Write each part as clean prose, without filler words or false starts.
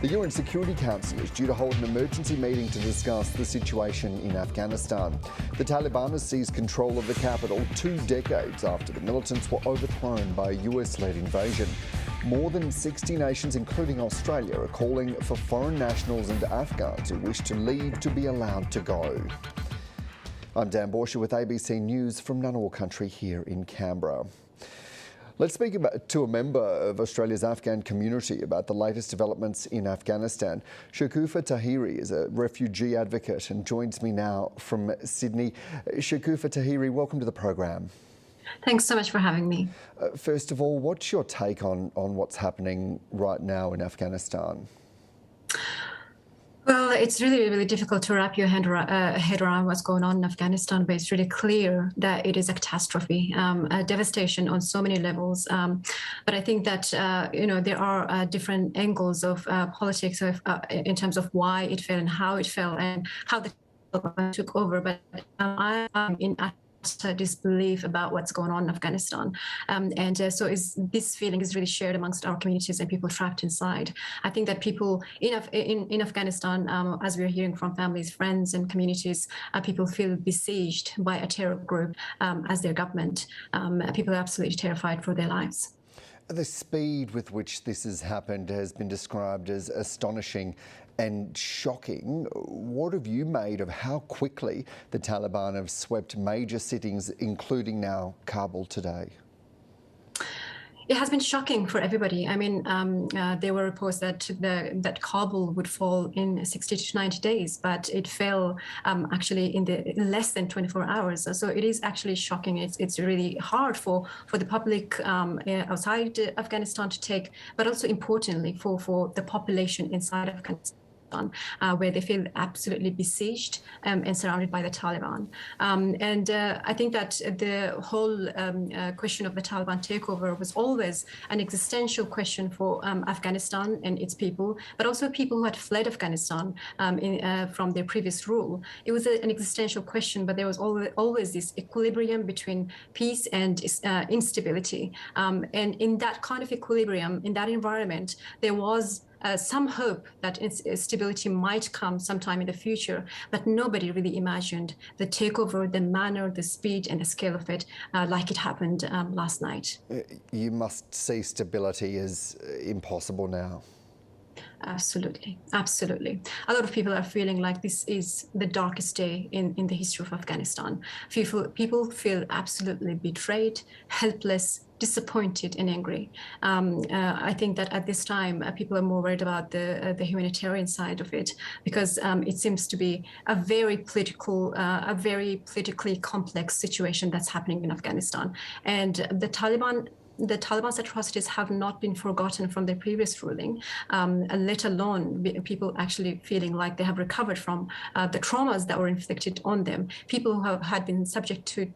The UN Security Council is due to hold an emergency meeting to discuss the situation in Afghanistan. The Taliban has seized control of the capital 2 decades after the militants were overthrown by a US-led invasion. More than 60 nations, including Australia, are calling for foreign nationals and Afghans who wish to leave to be allowed to go. I'm Dan Borscher with ABC News from Ngunnawal country here in Canberra. Let's speak to a member of Australia's Afghan community about the latest developments in Afghanistan. Shukufa Tahiri is a refugee advocate and joins me now from Sydney. Shukufa Tahiri, welcome to the program. Thanks so much for having me. First of all, what's your take on what's happening right now in Afghanistan? Well, it's really difficult to wrap your head around what's going on in Afghanistan, but it's really clear that it is a catastrophe, a devastation on so many levels. But I think that, there are different angles of politics in terms of why it fell and how it fell and how the Taliban took over. But I'm in disbelief about what's going on in Afghanistan. So this feeling is really shared amongst our communities and people trapped inside. I think that people in Afghanistan, as we're hearing from families, friends and communities, people feel besieged by a terror group as their government. People are absolutely terrified for their lives. The speed with which this has happened has been described as astonishing and shocking. What have you made of how quickly the Taliban have swept major cities, including now Kabul today? It has been shocking for everybody. I mean, there were reports that Kabul would fall in 60 to 90 days, but it fell actually in less than 24 hours. So it is actually shocking. It's really hard for the public outside Afghanistan to take, but also importantly for the population inside Afghanistan. Where they feel absolutely besieged and surrounded by the Taliban. I think that the whole question of the Taliban takeover was always an existential question for Afghanistan and its people, but also people who had fled Afghanistan from their previous rule. It was an existential question, but there was always this equilibrium between peace and instability. And in that kind of equilibrium, in that environment, there was some hope that stability might come sometime in the future, but nobody really imagined the takeover, the manner, the speed and the scale of it like it happened last night. You must see stability as impossible now. Absolutely. A lot of people are feeling like this is the darkest day in the history of Afghanistan. People feel absolutely betrayed, helpless, disappointed and angry. I think that at this time, people are more worried about the humanitarian side of it, because it seems to be a very politically complex situation that's happening in Afghanistan. And the Taliban's atrocities have not been forgotten from their previous ruling, let alone people actually feeling like they have recovered from the traumas that were inflicted on them. People who had been subject to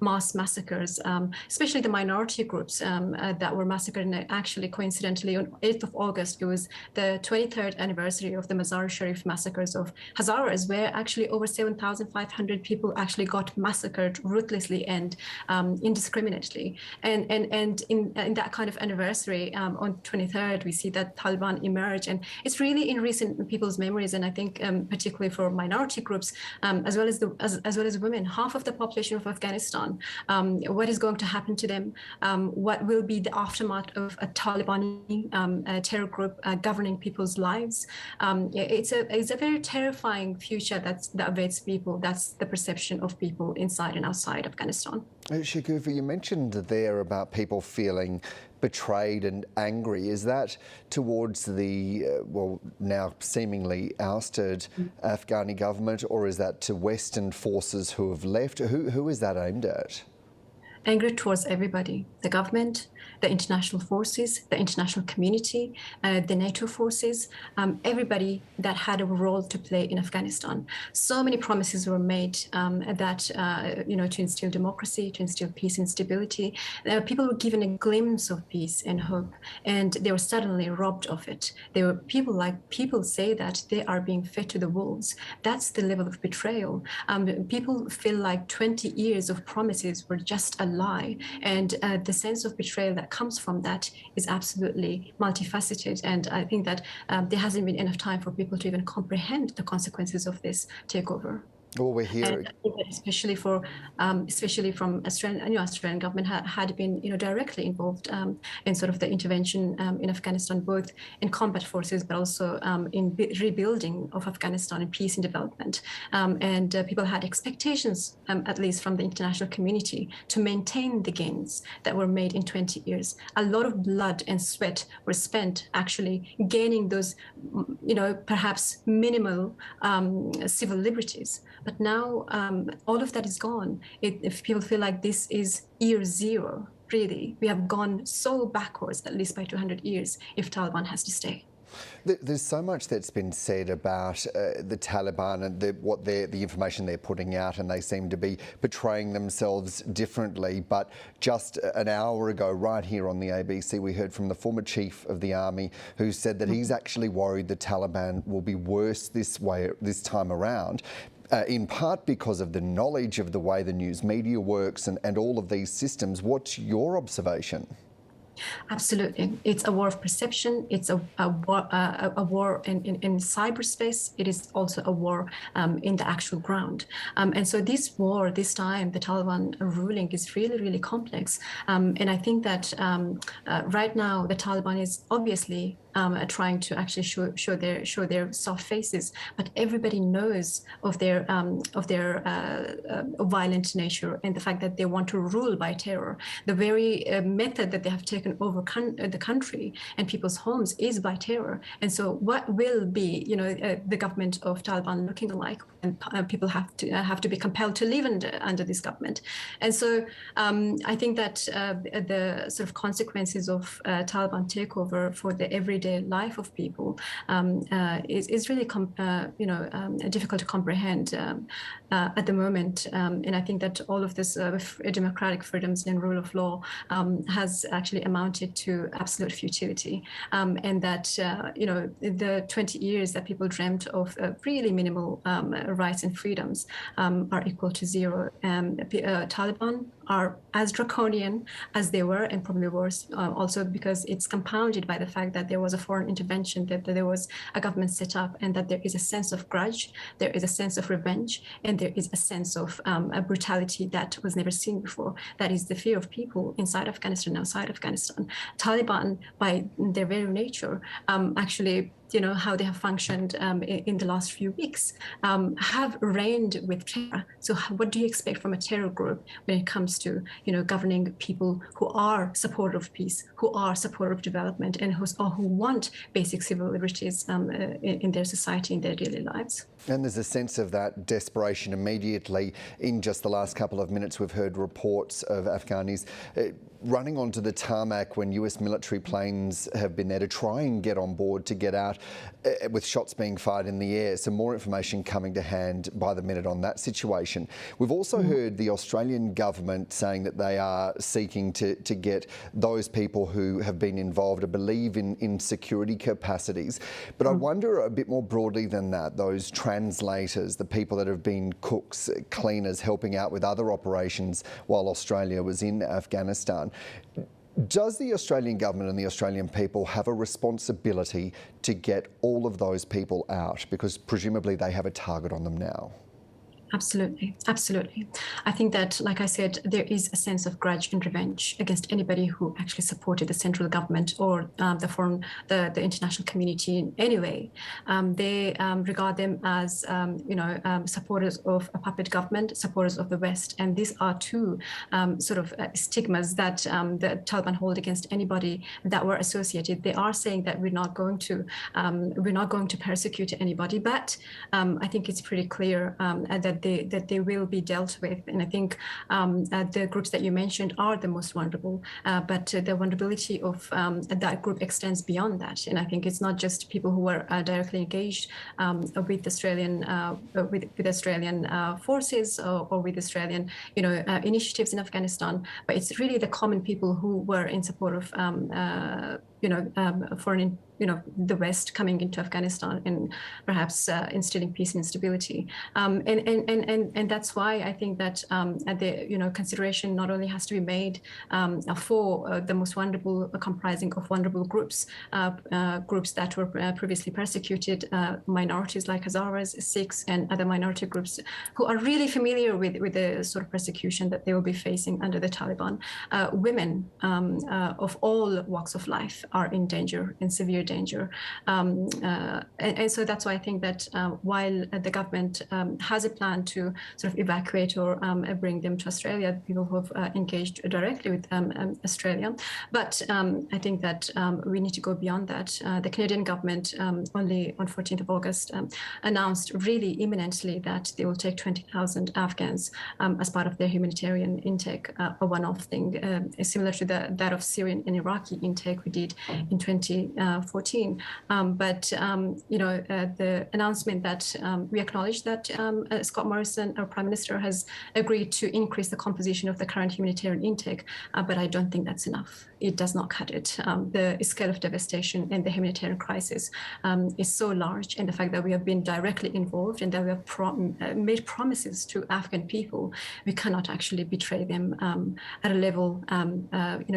mass massacres, especially the minority groups that were massacred. And actually, coincidentally, on 8th of August, it was the 23rd anniversary of the Mazar-e-Sharif massacres of Hazaras, where actually over 7,500 people actually got massacred ruthlessly and indiscriminately. And in that kind of anniversary, on 23rd, we see that Taliban emerge, and it's really in recent people's memories. And I think particularly for minority groups, as well as women, half of the population of Afghanistan, what is going to happen to them? What will be the aftermath of a Taliban terror group governing people's lives? It's a very terrifying future that awaits people. That's the perception of people inside and outside Afghanistan. Shukufa, you mentioned there about people feeling betrayed and angry. Is that towards the, now seemingly ousted Afghani government, or is that to Western forces who have left? Who is that aimed at? Angry towards everybody, the government, the international forces, the international community, the NATO forces, everybody that had a role to play in Afghanistan. So many promises were made that, to instill democracy, to instill peace and stability. People were given a glimpse of peace and hope, and they were suddenly robbed of it. There were people say that they are being fed to the wolves. That's the level of betrayal. People feel like 20 years of promises were just a lie, and the sense of betrayal that that comes from that is absolutely multifaceted. And I think that there hasn't been enough time for people to even comprehend the consequences of this takeover. Well, we're here. And I think that especially from Australian government had been, directly involved in sort of the intervention in Afghanistan, both in combat forces, but also in rebuilding of Afghanistan and peace and development. And people had expectations, at least from the international community, to maintain the gains that were made in 20 years. A lot of blood and sweat were spent actually gaining those, perhaps minimal civil liberties. But now all of that is gone. If people feel like this is year zero, really, we have gone so backwards, at least by 200 years, if Taliban has to stay. There's so much that's been said about the Taliban and the information they're putting out, and they seem to be portraying themselves differently. But just an hour ago, right here on the ABC, we heard from the former chief of the army, who said that he's actually worried the Taliban will be worse this time around. In part because of the knowledge of the way the news media works and all of these systems. What's your observation? Absolutely. It's a war of perception. It's a war in cyberspace. It is also a war in the actual ground. And so this war, this time, the Taliban ruling is really, really complex. And I think that right now, the Taliban is obviously trying to actually show their soft faces, but everybody knows of their violent nature and the fact that they want to rule by terror. The very method that they have taken over the country and people's homes is by terror. And so, what will be, the government of Taliban looking like? And people have to be compelled to live under this government. And so, I think that the sort of consequences of Taliban takeover for the everyday life of people is really difficult to comprehend at the moment. And I think that all of this democratic freedoms and rule of law has actually amounted to absolute futility, and that the 20 years that people dreamt of really minimal rights and freedoms are equal to zero. Taliban are as draconian as they were, and probably worse, also because it's compounded by the fact that there was a foreign intervention, that there was a government set up, and that there is a sense of grudge, there is a sense of revenge, and there is a sense of a brutality that was never seen before. That is the fear of people inside Afghanistan, outside Afghanistan. Taliban, by their very nature, actually, how they have functioned in the last few weeks, have reigned with terror. So what do you expect from a terror group when it comes to, governing people who are supportive of peace, who are supportive of development, and who want basic civil liberties in their society, in their daily lives? And there's a sense of that desperation immediately. In just the last couple of minutes, we've heard reports of Afghanis running onto the tarmac when US military planes have been there to try and get on board, to get out, with shots being fired in the air. Some more information coming to hand by the minute on that situation. We've also heard the Australian government saying that they are seeking to get those people who have been involved, I believe, in security capacities. But I wonder a bit more broadly than that, those translators, the people that have been cooks, cleaners, helping out with other operations while Australia was in Afghanistan. Does the Australian government and the Australian people have a responsibility to get all of those people out? Because presumably they have a target on them now. Absolutely, absolutely. I think that, like I said, there is a sense of grudge and revenge against anybody who actually supported the central government or the international community in any way. They regard them as, supporters of a puppet government, supporters of the West, and these are two stigmas that the Taliban hold against anybody that were associated. They are saying that we're not going to persecute anybody, but I think it's pretty clear that they will be dealt with. And I think the groups that you mentioned are the most vulnerable, but the vulnerability of that group extends beyond that. And I think it's not just people who are directly engaged with Australian forces or with Australian initiatives in Afghanistan, but it's really the common people who were in support of foreign the West coming into Afghanistan and perhaps instilling peace and stability. And that's why I think that the consideration not only has to be made for the most vulnerable, comprising of vulnerable groups that were previously persecuted, minorities like Hazaras, Sikhs, and other minority groups who are really familiar with the sort of persecution that they will be facing under the Taliban. Women of all walks of life are in danger, in severe danger. And so that's why I think that while the government has a plan to sort of evacuate or bring them to Australia, people who have engaged directly with Australia. But I think that we need to go beyond that. The Canadian government only on 14th of August announced really imminently that they will take 20,000 Afghans as part of their humanitarian intake, a one-off thing, similar to that of Syrian and Iraqi intake we did in 2014. But the announcement that we acknowledge that Scott Morrison, our Prime Minister, has agreed to increase the composition of the current humanitarian intake, but I don't think that's enough. It does not cut it. The scale of devastation and the humanitarian crisis is so large, and the fact that we have been directly involved and that we have made promises to Afghan people, we cannot actually betray them at a level,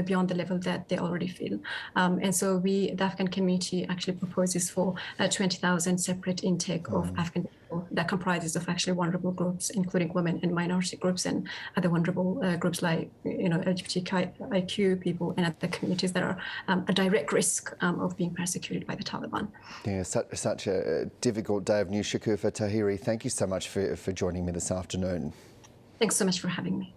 beyond the level that they already feel. And so the Afghan community actually proposes for 20,000 separate intake of Afghan people that comprises of actually vulnerable groups, including women and minority groups and other vulnerable groups like LGBTIQ people and other communities that are a direct risk of being persecuted by the Taliban. Yeah, such a difficult day of news. Shukufa Tahiri, thank you so much for joining me this afternoon. Thanks so much for having me.